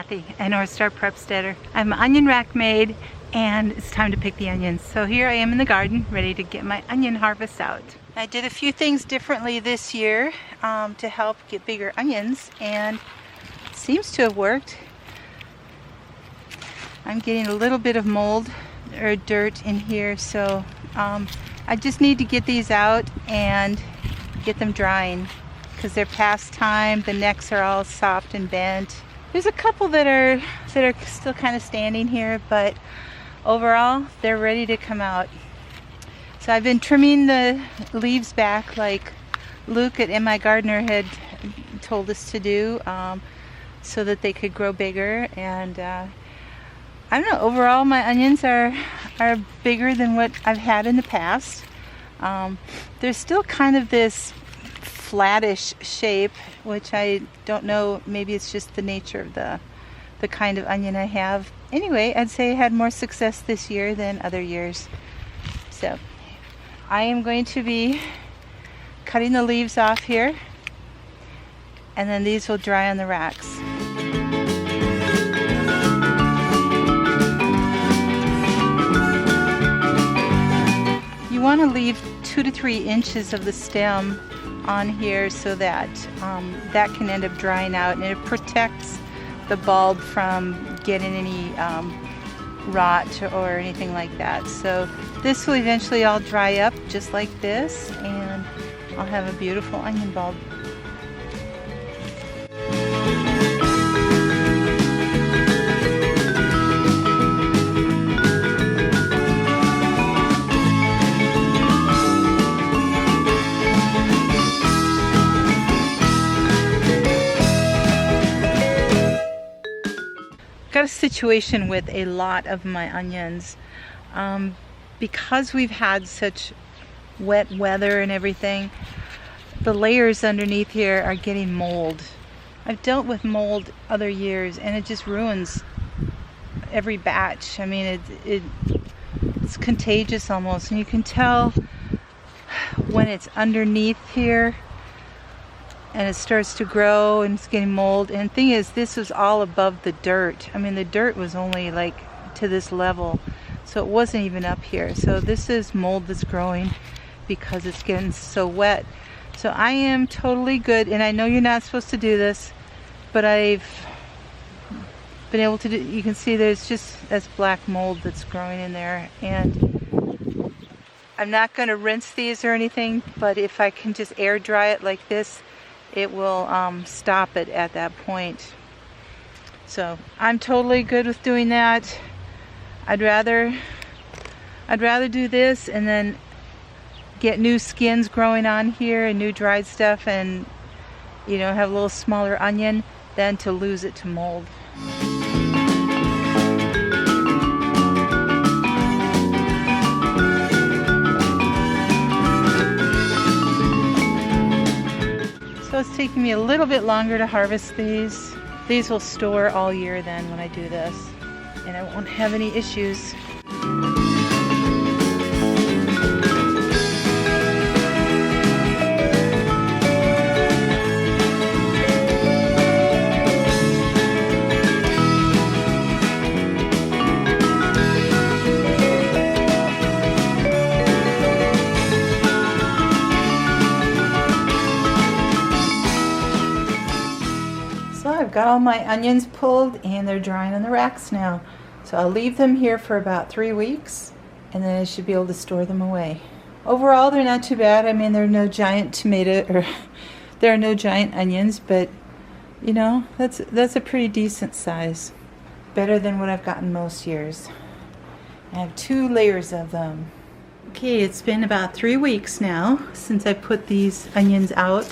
Kathy at Northstar Prepsteader. I'm an onion rack maid and it's time to pick the onions. So here I am in the garden ready to get my onion harvest out. I did a few things differently this year to help get bigger onions, and it seems to have worked. I'm getting a little bit of mold or dirt in here, so I just need to get these out and get them drying because they're past time. The necks are all soft and bent. There's a couple that are still kind of standing here, but overall they're ready to come out. So I've been trimming the leaves back like Luke at My Gardener had told us to do, so that they could grow bigger. And I don't know, overall my onions are bigger than what I've had in the past. There's still kind of this flattish shape, which I don't know, maybe it's just the nature of the kind of onion I have. Anyway, I'd say I had more success this year than other years. So I am going to be cutting the leaves off here, and then these will dry on the racks. You want to leave 2 to 3 inches of the stem on here so that that can end up drying out, and it protects the bulb from getting any rot or anything like that. So this will eventually all dry up just like this, and I'll have a beautiful onion bulb. Got a situation with a lot of my onions. Because we've had such wet weather and everything, the layers underneath here are getting mold. I've dealt with mold other years and it just ruins every batch. I mean, it's contagious almost, and you can tell when it's underneath here and it starts to grow and it's getting mold. And the thing is, this was all above the dirt. I mean, the dirt was only like to this level, so it wasn't even up here. So this is mold that's growing because it's getting so wet. So I am totally good, and I know you're not supposed to do this, but I've been able to do, you can see there's just this black mold that's growing in there, and I'm not going to rinse these or anything, but if I can just air dry it like this, it will stop it at that point. So I'm totally good with doing that. I'd rather do this and then get new skins growing on here and new dried stuff, and you know, have a little smaller onion, than to lose it to mold. So it's taking me a little bit longer to harvest these. These will store all year then when I do this, and I won't have any issues. I've got all my onions pulled and they're drying on the racks now. So I'll leave them here for about 3 weeks, and then I should be able to store them away. Overall, they're not too bad. I mean, there are no giant there are no giant onions, but you know, that's a pretty decent size. Better than what I've gotten most years. I have 2 layers of them. Okay, it's been about 3 weeks now since I put these onions out,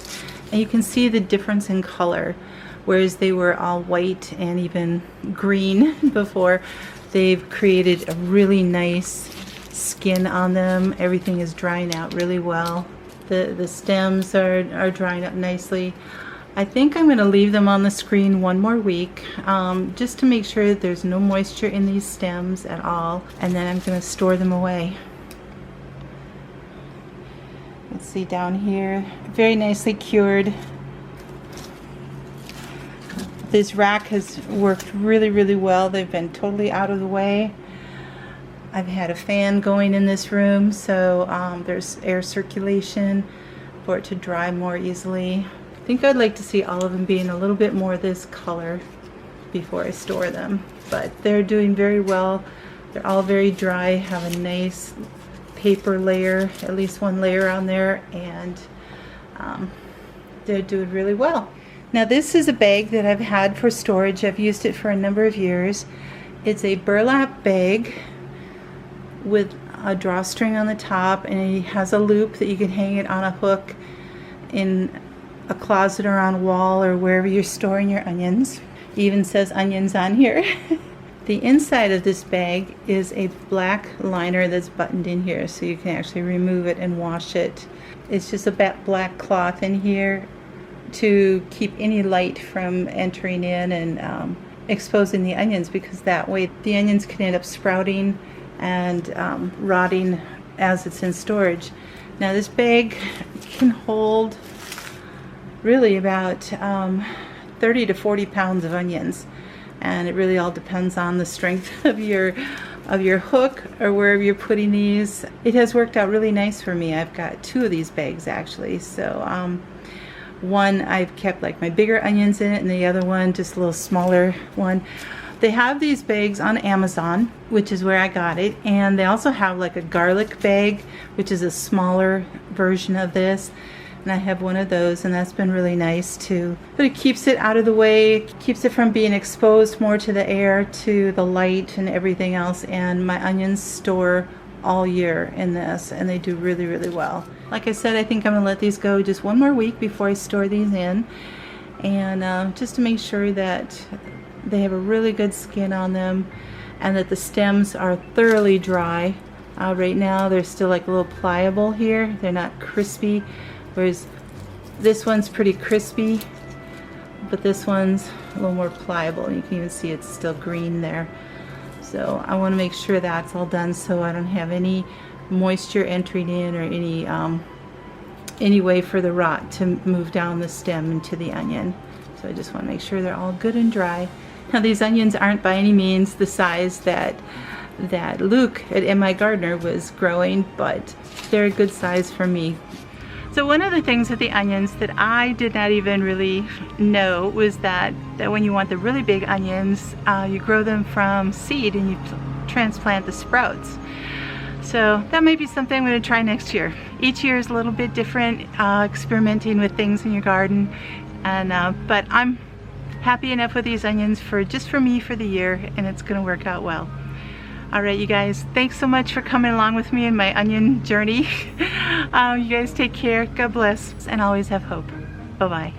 and you can see the difference in color. Whereas they were all white and even green before, they've created a really nice skin on them. Everything is drying out really well. The stems are drying up nicely. I think I'm going to leave them on the screen 1 more week, just to make sure that there's no moisture in these stems at all, and then I'm going to store them away. Let's see down here, very nicely cured. This rack has worked really well. They've been totally out of the way. I've had a fan going in this room, so there's air circulation for it to dry more easily. I think I'd like to see all of them being a little bit more this color before I store them, but they're doing very well. They're all very dry, have a nice paper layer, at least one layer on there, and they're doing really well. Now this is a bag that I've had for storage. I've used it for a number of years. It's a burlap bag with a drawstring on the top, and it has a loop that you can hang it on a hook in a closet or on a wall or wherever you're storing your onions. It even says onions on here. The inside of this bag is a black liner that's buttoned in here, so you can actually remove it and wash it. It's just a black cloth in here to keep any light from entering in and exposing the onions, because that way the onions can end up sprouting and rotting as it's in storage. Now this bag can hold really about 30 to 40 pounds of onions, and it really all depends on the strength of your hook or wherever you're putting these. It has worked out really nice for me. I've got 2 of these bags actually. So one I've kept like my bigger onions in it, and the other one just a little smaller one. They have these bags on Amazon, which is where I got it, and they also have like a garlic bag, which is a smaller version of this, and I have one of those, and that's been really nice too. But it keeps it out of the way, keeps it from being exposed more to the air, to the light and everything else, and my onions store all year in this, and they do really well. Like I said, I think I'm gonna let these go just one more week before I store these in, and just to make sure that they have a really good skin on them and that the stems are thoroughly dry. Right now they're still like a little pliable here. They're not crispy, whereas this one's pretty crispy, but this one's a little more pliable. You can even see it's still green there. So I want to make sure that's all done so I don't have any moisture entering in or any way for the rot to move down the stem into the onion. So I just want to make sure they're all good and dry. Now these onions aren't by any means the size that Luke at My Gardener was growing, but they're a good size for me. So one of the things with the onions that I did not even really know was that when you want the really big onions, you grow them from seed and you transplant the sprouts. So that may be something I'm going to try next year. Each year is a little bit different, experimenting with things in your garden, and but I'm happy enough with these onions just for me for the year, and it's going to work out well. Alright you guys, thanks so much for coming along with me in my onion journey. You guys take care, God bless, and always have hope. Bye-bye.